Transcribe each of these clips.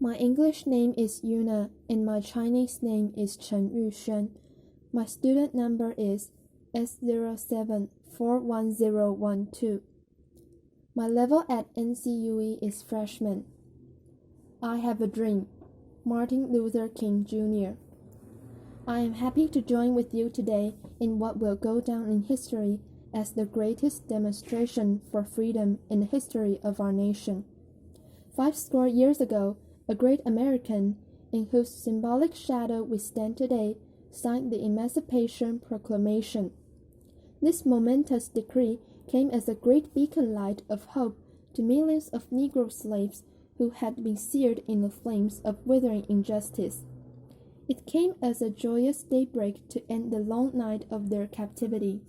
My English name is Yuna and my Chinese name is Chen Yuxuan. My student number is S07411012. My level at NCUE is freshman. I have a dream. Martin Luther King Jr. I am happy to join with you today in what will go down in history as the greatest demonstration for freedom in the history of our nation. 50 years ago, a great American, in whose symbolic shadow we stand today, signed the Emancipation Proclamation. This momentous decree came as a great beacon light of hope to millions of Negro slaves who had been seared in the flames of withering injustice. It came as a joyous daybreak to end the long night of their captivity.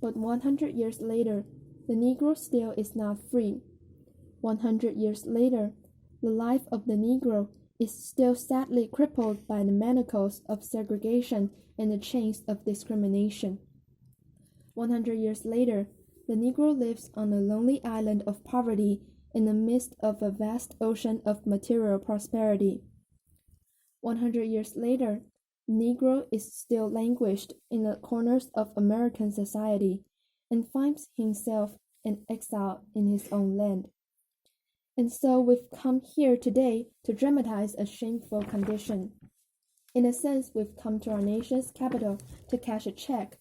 But 100 years later, the Negro still is not free. 100 years later, the life of the Negro is still sadly crippled by the manacles of segregation and the chains of discrimination. 100 years later, the Negro lives on a lonely island of poverty in the midst of a vast ocean of material prosperity. 100 years later, the Negro is still languished in the corners of American society and finds himself an exile in his own land. And so we've come here today to dramatize a shameful condition. In a sense, we've come to our nation's capital to cash a check.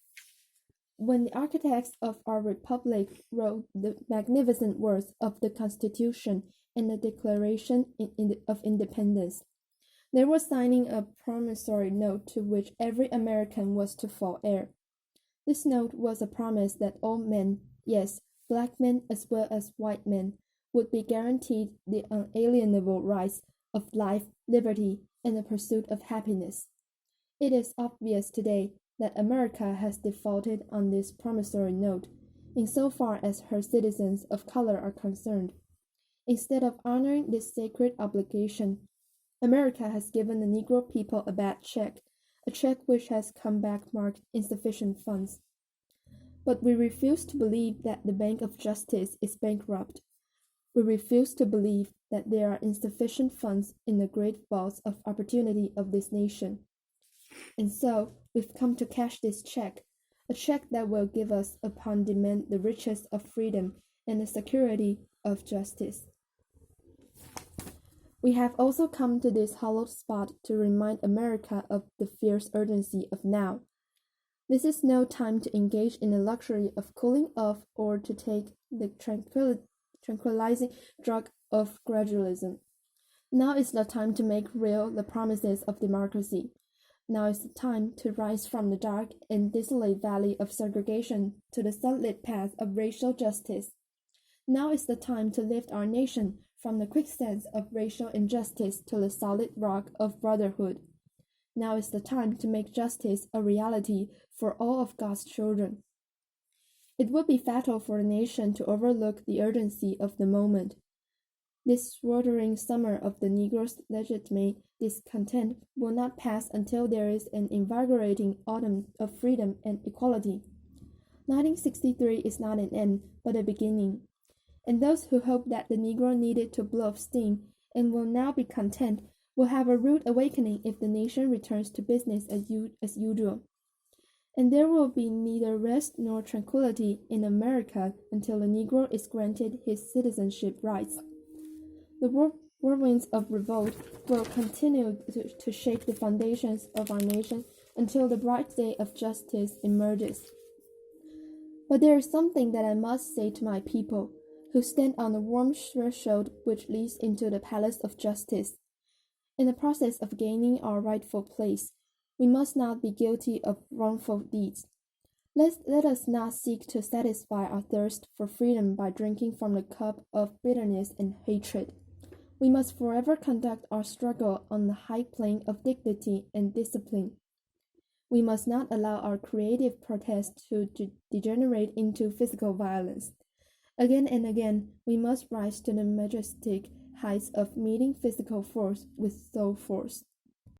When the architects of our republic wrote the magnificent words of the Constitution and the Declaration of Independence, they were signing a promissory note to which every American was to fall heir. This note was a promise that all men, yes, black men as well as white men, would be guaranteed the unalienable rights of life, liberty, and the pursuit of happiness. It is obvious today that America has defaulted on this promissory note, insofar as her citizens of color are concerned. Instead of honoring this sacred obligation, America has given the Negro people a bad check, a check which has come back marked insufficient funds. But we refuse to believe that the Bank of Justice is bankrupt. We refuse to believe that there are insufficient funds in the great vaults of opportunity of this nation. And so, we've come to cash this check, a check that will give us upon demand the riches of freedom and the security of justice. We have also come to this hallowed spot to remind America of the fierce urgency of now. This is no time to engage in the luxury of cooling off or to take the tranquilizing drug of gradualism. Now is the time to make real the promises of democracy. Now is the time to rise from the dark and desolate valley of segregation to the sunlit path of racial justice. Now is the time to lift our nation from the quicksands of racial injustice to the solid rock of brotherhood. Now is the time to make justice a reality for all of God's children. It would be fatal for a nation to overlook the urgency of the moment. This sweltering summer of the Negro's legitimate discontent will not pass until there is an invigorating autumn of freedom and equality. 1963 is not an end, but a beginning. And those who hope that the Negro needed to blow off steam and will now be content will have a rude awakening if the nation returns to business as usual. And there will be neither rest nor tranquility in America until the Negro is granted his citizenship rights. The whirlwinds of revolt will continue to shake the foundations of our nation until the bright day of justice emerges. But there is something that I must say to my people, who stand on the warm threshold which leads into the palace of justice. In the process of gaining our rightful place, we must not be guilty of wrongful deeds. Let us not seek to satisfy our thirst for freedom by drinking from the cup of bitterness and hatred. We must forever conduct our struggle on the high plane of dignity and discipline. We must not allow our creative protest to degenerate into physical violence. Again and again, we must rise to the majestic heights of meeting physical force with soul force.